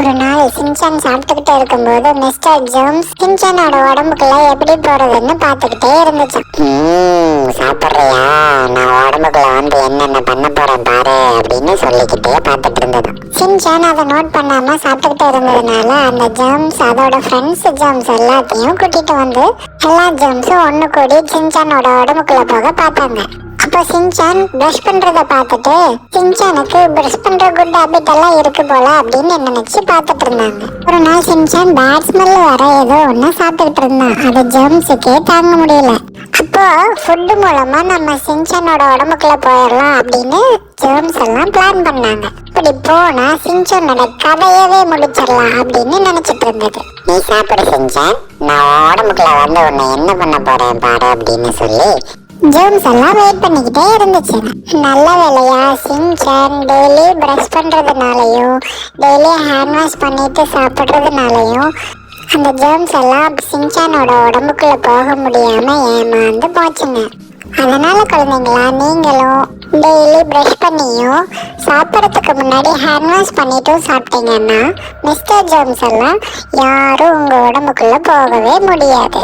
ஒரு நாள் சின்சான் சாப்பிட்டுக்கிட்டு இருக்கும்போது மிஸ்டர் ஜேம்ஸ் சின்சானோட உடம்புக்குள்ள எப்படி போறதுன்னு பாத்துக்கிட்டே இருந்துச்சு. சாப்பிட்றியா, நான் உடம்புக்குள்ள வந்து என்னென்ன பண்ண போறேன் பாரு அப்படின்னு சொல்லிக்கிட்டே பாத்துட்டு இருந்தது. சின்சான் அதை நோட் பண்ணாம சாப்பிட்டுக்கிட்டு இருந்ததுனால அந்த ஜேம்ஸ் அதோட ஃப்ரெண்ட்ஸ் ஜேம்ஸ் எல்லாத்தையும் கூட்டிட்டு வந்து எல்லா ஜேம்ஸும் ஒண்ணு கூடி சின்சானோட உடம்புக்குள்ள போக பார்த்தாங்க. அப்போ சின்சான் பிரஷ் பண்றத பார்த்துட்டு சின்சானுக்கு பிரஷ் பண்ற குட் ஹாபிட் எல்லாம் இருக்கு போல அப்படின்னு நினைச்சு பார்த்துட்டு இருந்தாங்க. ஒரு நாள் சின்சான் பேட் ஸ்மெல் வர ஏதோ ஒண்ணு சாப்பிட்டுக்கிட்டு இருந்தான். அது ஜேம்ஸுக்கே தாங்க முடியல. அப்போ ஃபுட் மூலமா நம்ம சின்சானோட உடம்புக்குள்ள போயிடலாம் அப்படின்னு ஜேம்ஸ் எல்லாம் பிளான் பண்ணாங்க. இப்படி போனா சின்சானோட கதையவே முடிச்சிடலாம் அப்படின்னு நினைச்சிட்டு இருந்தது. நீ சாப்பிடு சின்சான், நான் உடம்புக்குள்ள வந்து உன்னை என்ன பண்ண போறேன் பாரு அப்படின்னு சொல்லி ஜேம்ஸ் எல்லாம் வெயிட் பண்ணிக்கிட்டே இருந்துச்சு. நல்ல வேலையா சின்சான் டெய்லி பிரஷ் பண்றதுனாலையும் டெய்லி ஹேண்ட் வாஷ் பண்ணிட்டு சாப்பிட்றதுனாலையும் அந்த ஜேம்ஸ் எல்லாம் சின்சானோட உடம்புக்குள்ள போக முடியாம ஏமாந்து போச்சுங்க. அதனால குழந்தைங்களா, நீங்களும் டெய்லி பிரஷ் பண்ணியும் சாப்பிட்றதுக்கு முன்னாடி ஹேண்ட் வாஷ் பண்ணிட்டும் சாப்பிட்டீங்கன்னா மிஸ்டர் ஜேம்ஸ் எல்லாம் யாரும் உங்க உடம்புக்குள்ள போகவே முடியாது.